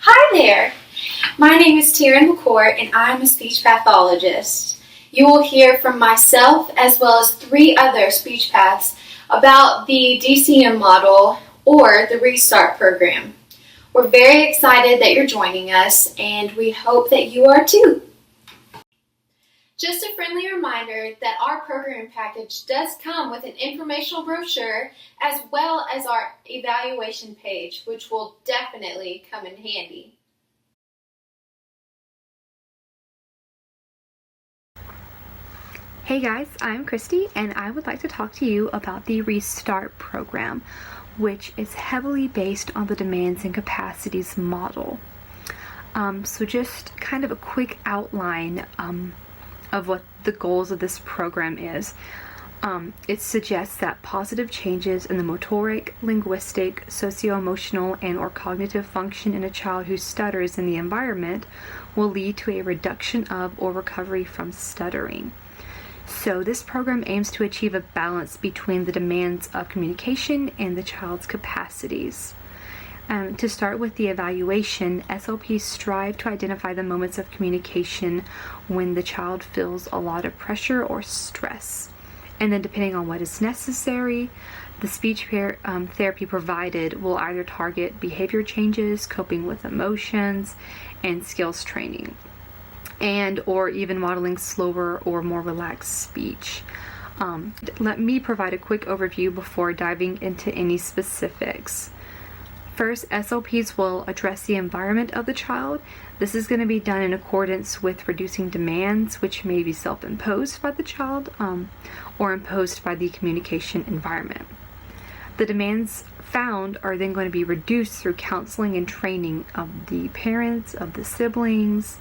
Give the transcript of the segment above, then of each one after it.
Hi there! My name is Taryn McCourt and I'm a speech pathologist. You will hear from myself as well as 3 other speech paths about the DCM model or the Restart program. We're very excited that you're joining us and we hope that you are too. Just a friendly reminder that our program package does come with an informational brochure as well as our evaluation page, which will definitely come in handy. Hey guys, I'm Christy and I would like to talk to you about the Restart program, which is heavily based on the demands and capacities model. So just kind of a quick outline of what the goals of this program is. It suggests that positive changes in the motoric, linguistic, socio-emotional, and or cognitive function in a child who stutters in the environment will lead to a reduction of or recovery from stuttering. So this program aims to achieve a balance between the demands of communication and the child's capacities. To start with the evaluation, SLPs strive to identify the moments of communication when the child feels a lot of pressure or stress. And then depending on what is necessary, the speech therapy provided will either target behavior changes, coping with emotions, and skills training, and or even modeling slower or more relaxed speech. Let me provide a quick overview before diving into any specifics. First, SLPs will address the environment of the child. This is going to be done in accordance with reducing demands, which may be self-imposed by the child or imposed by the communication environment. The demands found are then going to be reduced through counseling and training of the parents, of the siblings,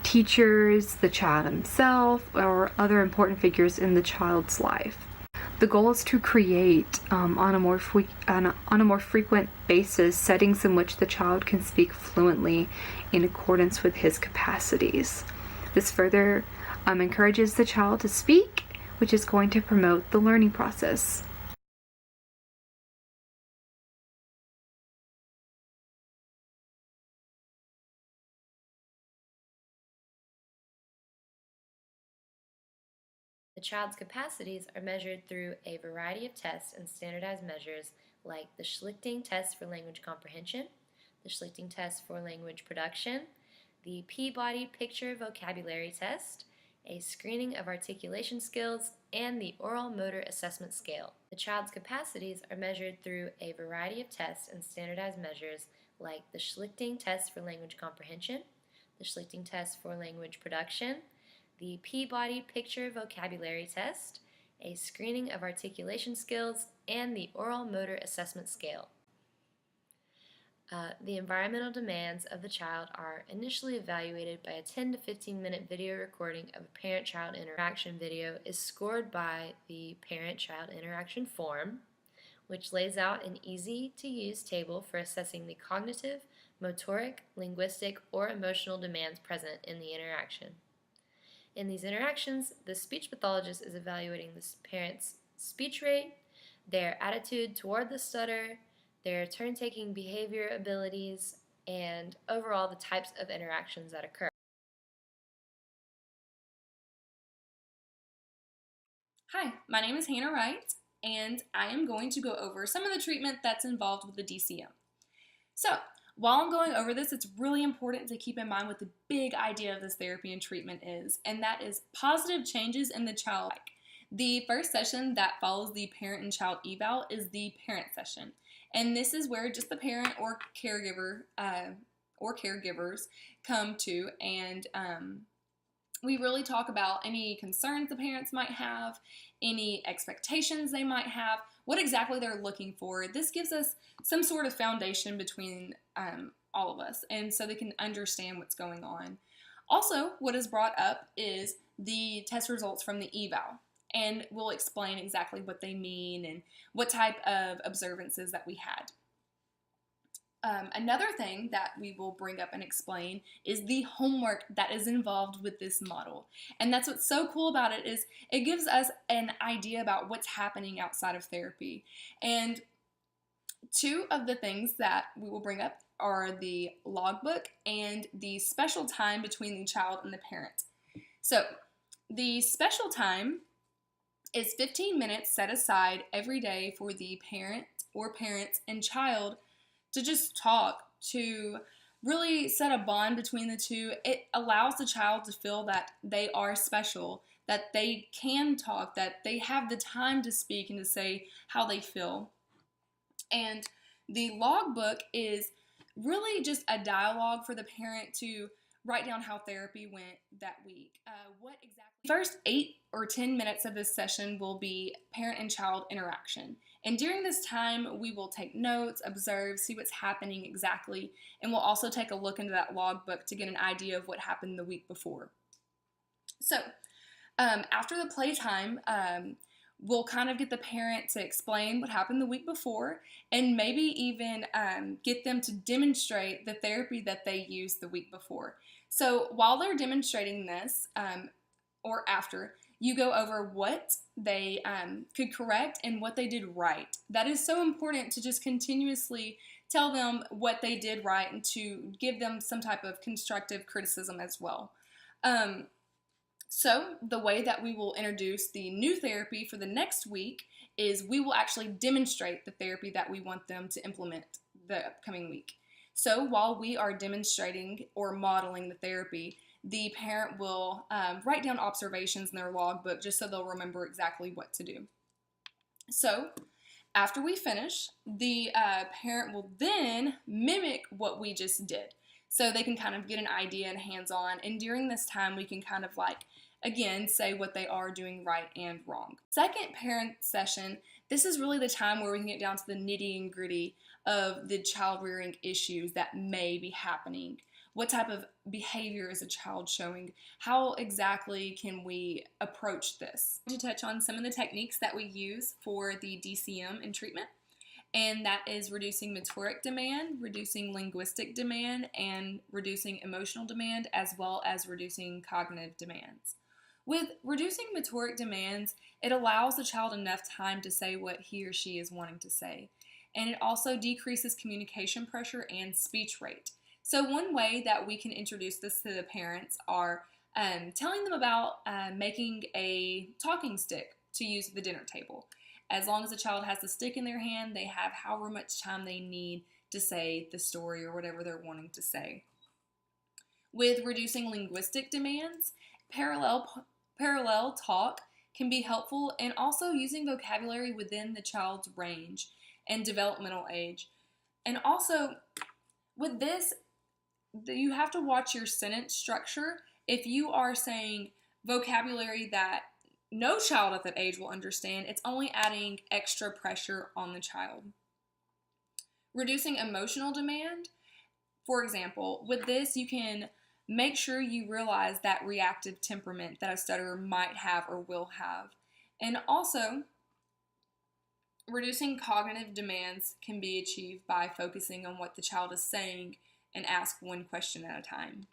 teachers, the child himself, or other important figures in the child's life. The goal is to create on a more frequent basis settings in which the child can speak fluently in accordance with his capacities. This further encourages the child to speak, which is going to promote the learning process. The child's capacities are measured through a variety of tests and standardized measures like the Schlichting test for language comprehension, the Schlichting test for language production, the Peabody picture vocabulary test, a screening of articulation skills, and the oral motor assessment scale. The child's capacities are measured through a variety of tests and standardized measures like the Schlichting test for language comprehension, the Schlichting test for language production, the Peabody picture vocabulary test, a screening of articulation skills, and the oral motor assessment scale. The environmental demands of the child are initially evaluated by a 10 to 15 minute video recording of a parent-child interaction video is scored by the parent-child interaction form, which lays out an easy-to-use table for assessing the cognitive, motoric, linguistic, or emotional demands present in the interaction. In these interactions, the speech pathologist is evaluating the parent's speech rate, their attitude toward the stutter, their turn-taking behavior abilities, and overall the types of interactions that occur. Hi, my name is Hannah Wright, and I am going to go over some of the treatment that's involved with the DCM. So, while I'm going over this, it's really important to keep in mind what the big idea of this therapy and treatment is, and that is positive changes in the child. The first session that follows the parent and child eval is the parent session, and this is where just the parent or caregiver or caregivers come to, and we really talk about any concerns the parents might have, any expectations they might have, what exactly they're looking for. This gives us some sort of foundation between all of us, and so they can understand what's going on. Also, what is brought up is the test results from the eval, and we'll explain exactly what they mean and what type of observances that we had. Another thing that we will bring up and explain is the homework that is involved with this model. And that's what's so cool about it, is it gives us an idea about what's happening outside of therapy. And Two of the things that we will bring up are the logbook and the special time between the child and the parent. So the special time is 15 minutes set aside every day for the parent or parents and child to just talk, to really set a bond between the two. It allows the child to feel that they are special, that they can talk, that they have the time to speak and to say how they feel. And the logbook is really just a dialogue for the parent to write down how therapy went that week. What exactly? The first 8 or 10 minutes of this session will be parent and child interaction. And during this time, we will take notes, observe, see what's happening exactly, and we'll also take a look into that logbook to get an idea of what happened the week before. So, after the playtime, we'll kind of get the parent to explain what happened the week before and maybe even get them to demonstrate the therapy that they used the week before. So while they're demonstrating this, or after, you go over what they could correct and what they did right. That is so important to just continuously tell them what they did right and to give them some type of constructive criticism as well. So the way that we will introduce the new therapy for the next week is we will actually demonstrate the therapy that we want them to implement the upcoming week. So while we are demonstrating or modeling the therapy, the parent will write down observations in their logbook just so they'll remember exactly what to do. So after we finish, the parent will then mimic what we just did. So they can kind of get an idea and hands-on, and during this time we can kind of again, say what they are doing right and wrong. Second parent session, this is really the time where we can get down to the nitty and gritty of the child rearing issues that may be happening. What type of behavior is a child showing? How exactly can we approach this? To touch on some of the techniques that we use for the DCM in treatment, and that is reducing motoric demand, reducing linguistic demand, and reducing emotional demand, as well as reducing cognitive demands. With reducing motoric demands, it allows the child enough time to say what he or she is wanting to say. And it also decreases communication pressure and speech rate. So one way that we can introduce this to the parents are telling them about making a talking stick to use at the dinner table. As long as the child has the stick in their hand, they have however much time they need to say the story or whatever they're wanting to say. With reducing linguistic demands, parallel talk can be helpful, and also using vocabulary within the child's range and developmental age. And also, with this, you have to watch your sentence structure. If you are saying vocabulary that no child at that age will understand, it's only adding extra pressure on the child. Reducing emotional demand, for example, with this you can make sure you realize that reactive temperament that a stutterer might have or will have. And also, reducing cognitive demands can be achieved by focusing on what the child is saying and ask one question at a time.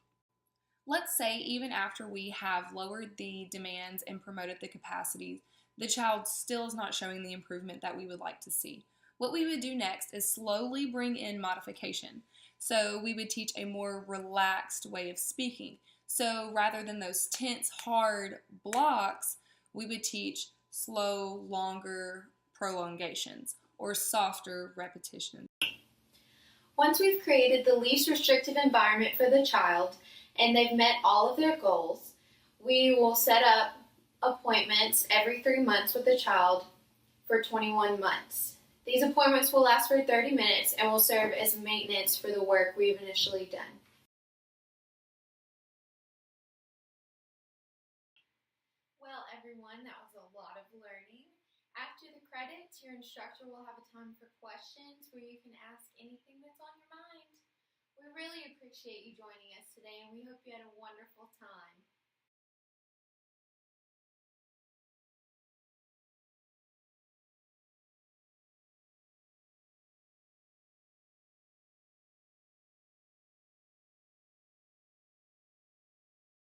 Let's say even after we have lowered the demands and promoted the capacities, the child still is not showing the improvement that we would like to see. What we would do next is slowly bring in modification. So we would teach a more relaxed way of speaking. So rather than those tense, hard blocks, we would teach slow, longer prolongations or softer repetitions. Once we've created the least restrictive environment for the child and they've met all of their goals, we will set up appointments every 3 months with the child for 21 months. These appointments will last for 30 minutes and will serve as maintenance for the work we've initially done. Well, everyone, that was a lot of learning. After the credits, your instructor will have a time for questions where you can ask anything that's on your mind. We really appreciate you joining us today, and we hope you had a wonderful time.